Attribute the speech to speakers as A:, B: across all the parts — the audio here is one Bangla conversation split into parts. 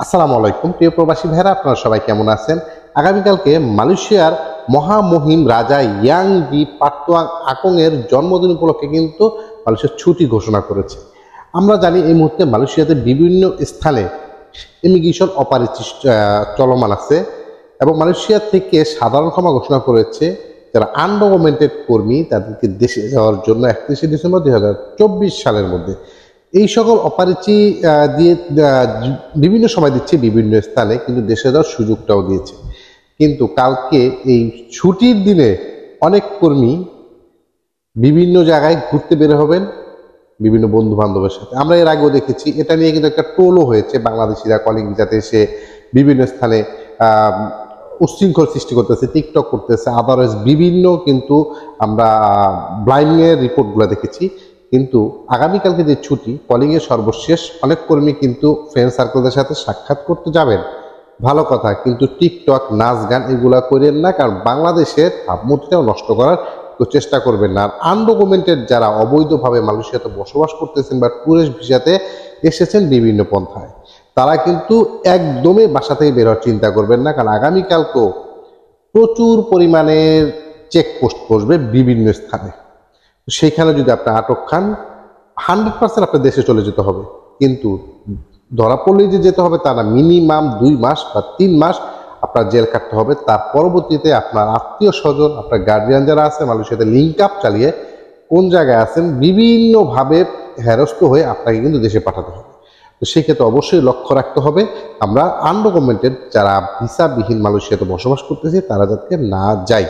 A: আসসালামু আলাইকুম প্রিয় প্রবাসী ভাইরা, আপনারা সবাই কেমন আছেন? আগামীকালকে মালয়েশিয়ার মহামহিম রাজা ইয়াং দি পাটুয়াং আকং এর জন্মদিন উপলক্ষে কিন্তু মালয়েশিয়ার ছুটি ঘোষণা করেছে। আমরা জানি এই মুহূর্তে মালয়েশিয়াতে বিভিন্ন স্থানে ইমিগ্রেশন অপারেশন চলমান আছে এবং মালয়েশিয়া থেকে সাধারণ ক্ষমা ঘোষণা করেছে যারা আনডকুমেন্টেড কর্মী তাদেরকে দেশে যাওয়ার জন্য 31শে ডিসেম্বর 2024 সালের মধ্যে। এই সকল অপারেচি দিয়ে বিভিন্ন সময় দিচ্ছে বিভিন্ন স্থানে, কিন্তু দেশে যাওয়ার সুযোগটাও দিয়েছে। কিন্তু কালকে এই ছুটির দিনে অনেক কর্মী বিভিন্ন জায়গায় ঘুরতে বের হবেন বিভিন্ন বন্ধু বান্ধবের সাথে। আমরা এর আগেও দেখেছি, এটা নিয়ে কিন্তু একটা ট্রোলও হয়েছে। বাংলাদেশিরা কলিং ভিসাতে এসে বিভিন্ন স্থানে উচ্ছৃঙ্খল সৃষ্টি করতেছে, টিকটক করতেছে, আদারওয়াইজ বিভিন্ন কিন্তু আমরা ব্লাইন্ডের রিপোর্টগুলো দেখেছি। কিন্তু আগামীকালকে যে ছুটি, কলিংয়ের সর্বশেষ অনেক কর্মী কিন্তু ফ্রেন্ড সার্কেলদের সাথে সাক্ষাৎ করতে যাবেন, ভালো কথা, কিন্তু টিকটক নাচ গান এগুলা করেন না, কারণ বাংলাদেশের ভাবমূর্তিটাও নষ্ট করার চেষ্টা করবেন না। আর আনডকুমেন্টেড যারা অবৈধভাবে মালয়েশিয়াতে বসবাস করতেছেন বা টুরিস্ট ভিসাতে এসেছেন বিভিন্ন পন্থায়, তারা কিন্তু একদমই বাসা থেকে বের হওয়ার চিন্তা করবেন না, কারণ আগামীকালকেও প্রচুর পরিমাণের চেকপোস্ট বসবে বিভিন্ন স্থানে। সেইখানে যদি আপনি আটক খান, 100% আপনার দেশে চলে যেতে হবে। কিন্তু ধরা পড়লেই যে যেতে হবে তা না, মিনিমাম 2 মাস বা 3 মাস আপনার জেল কাটতে হবে। তার পরবর্তীতে আপনার আত্মীয় স্বজন, আপনার গার্জিয়ান যারা আছে মালয়েশিয়াতে লিঙ্ক আপ চালিয়ে কোন জায়গায় আছেন বিভিন্নভাবে হ্যারাস্ত হয়ে আপনাকে কিন্তু দেশে পাঠাতে হবে। তো সেই ক্ষেত্রে অবশ্যই লক্ষ্য রাখতে হবে আমরা আনডকুমেন্টেড যারা ভিসাবিহীন মালয়েশিয়াতে বসবাস করতেছি তারা যাতে না যায়।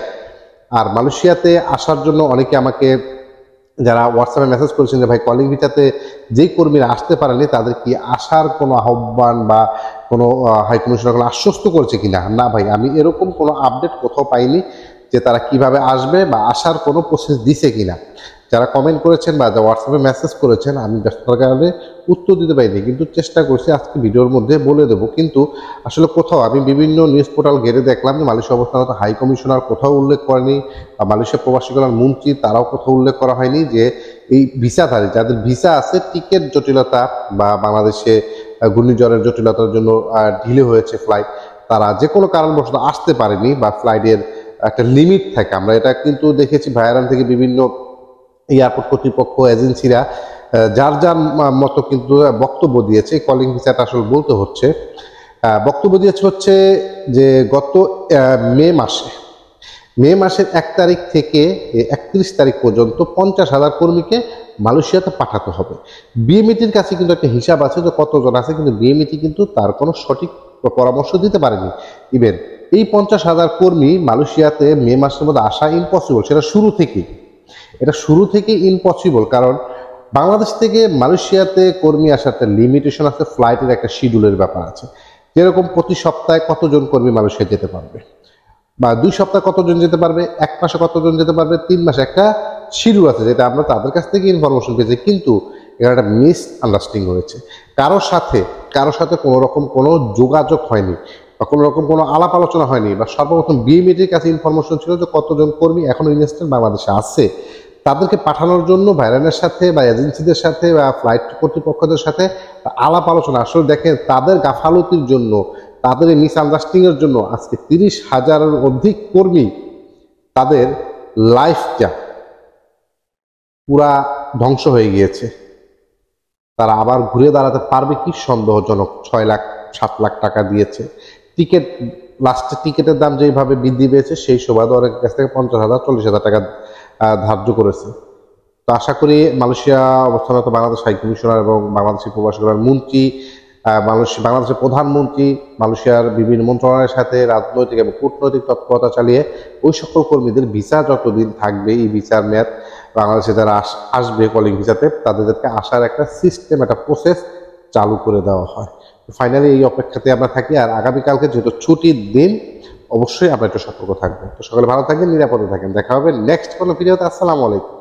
A: আর মালয়েশিয়াতে আসার জন্য অনেকে আমাকে যারা হোয়াটসঅ্যাপে মেসেজ করেছেন যে ভাই কলিং ভিসাতে যেই কর্মীরা আসতে পারেনি তাদের কি আসার কোনো আহ্বান বা কোনো হাই কমিশনার কোনো আশ্বস্ত করেছে কিনা। না ভাই, আমি এরকম কোনো আপডেট কোথাও পাইনি যে তারা কিভাবে আসবে বা আসার কোনো প্রসেস দিছে কিনা। যারা কমেন্ট করেছেন বা যারা হোয়াটসঅ্যাপে মেসেজ করেছেন আমি ব্যস্ততার কারণে উত্তর দিতে পারিনি, কিন্তু চেষ্টা করছি আজকে ভিডিওর মধ্যে বলে দেবো। কিন্তু আসলে কোথাও আমি বিভিন্ন নিউজ পোর্টাল ঘেরে দেখলাম যে মালয়েশিয়া অবস্থানত হাই কমিশনার কোথাও উল্লেখ করেনি, বা মালয়েশিয়া প্রবাসী কল্যাণ মন্ত্রী তারাও কোথাও উল্লেখ করা হয়নি যে এই ভিসাধারী যাদের ভিসা আছে, টিকেট জটিলতা বা বাংলাদেশে ঘূর্ণিঝড়ের জটিলতার জন্য ঢিলে হয়েছে ফ্লাইট, তারা যে কোনো কারণবশত আসতে পারেনি বা ফ্লাইটের একটা লিমিট থাকে। আমরা এটা কিন্তু দেখেছি ভাইরান থেকে বিভিন্ন এয়ারপোর্ট কর্তৃপক্ষ এজেন্সিরা যার যার মতো কিন্তু বক্তব্য দিয়েছে। কলিং ভিসাটা আসলে বলতে হচ্ছে বক্তব্য দিয়েছে হচ্ছে যে গত মে মাসের 1 তারিখ থেকে 31 তারিখ পর্যন্ত 50,000 কর্মীকে মালয়েশিয়াতে পাঠাতে হবে। বিএমইটির কাছে কিন্তু একটা হিসাব আছে যে কতজন আছে, কিন্তু বিএমইটি কিন্তু তার কোনো সঠিক পরামর্শ দিতে পারেনি। ইভেন এই 50,000 কর্মী মালয়েশিয়াতে মে মাসের মধ্যে আসা ইম্পসিবল, এটা শুরু থেকেই ইম্পসিবল। কারণ বাংলাদেশ থেকে মালয়েশিয়াতে কর্মী আসার একটা লিমিটেশন আছে, ফ্লাইটের একটা শিডিউলের ব্যাপার আছে। যেরকম প্রতি সপ্তাহে কতজন কর্মী মালয়েশিয়া যেতে পারবে, বা 2 সপ্তাহে কতজন যেতে পারবে, 1 মাসে কতজন যেতে পারবে, 3 মাসে একটা শিডিউল আছে, যেটা আমরা তাদের কাছ থেকে ইনফরমেশন পেয়েছি। কিন্তু এখানে একটা মিস আন্ডারস্ট্যান্ডিং হয়েছে, কারোর সাথে কোনো রকম কোনো যোগাযোগ হয়নি বা কোনো রকম কোনো আলাপ আলোচনা হয়নি। বা সর্বপ্রথম বিএমইটির কাছে ইনফরমেশন ছিল যে কতজন কর্মী এখনো ইনস্ট্যান্ট বাংলাদেশে আছে, তাদেরকে পাঠানোর জন্য ভাইরানের সাথে বা এজেন্সিদের সাথে বা ফ্লাইট কর্তৃপক্ষদের সাথে আলাপ আলোচনা। আসলে দেখেন তাদের গাফালতির জন্য, তাদের এই মিস আন্ডারস্ট্যান্ডিংয়ের জন্য আজকে 30,000-এর অধিক কর্মী তাদের লাইফটা পুরা ধ্বংস হয়ে গিয়েছে। তারা আবার ঘুরে দাঁড়াতে পারবে কি সন্দেহজনক। 6 লাখ 7 লাখ টাকা দিয়েছে টিকিট, লাস্টে টিকিটের দাম যেইভাবে বৃদ্ধি পেয়েছে সেই সুবাদে অনেকের কাছ থেকে 50,000 40,000 টাকা ধার্য করেছে। তো আশা করি মালয়েশিয়া অবস্থানত বাংলাদেশ হাই কমিশনার এবং বাংলাদেশের প্রবাসী কল্যাণ মন্ত্রী, বাংলাদেশের প্রধানমন্ত্রী মালয়েশিয়ার বিভিন্ন মন্ত্রণালয়ের সাথে রাজনৈতিক এবং কূটনৈতিক তৎপরতা চালিয়ে ওই সকল কর্মীদের ভিসা যতদিন থাকবে, এই ভিসার মেয়াদ বাংলাদেশে যারা আসবে কলিং ভিসাতে তাদেরকে আসার একটা সিস্টেম, একটা প্রসেস চালু করে দেওয়া হয়। ফাইনালি এই অপেক্ষাতে আমরা থাকি। আর আগামীকালকে যেহেতু ছুটির দিন, অবশ্যই আমরা একটু সতর্ক থাকবো। তো সকলে ভালো থাকবেন, নিরাপদে থাকেন। দেখা হবে নেক্সট কোনো ভিডিওতে। আসসালামু আলাইকুম।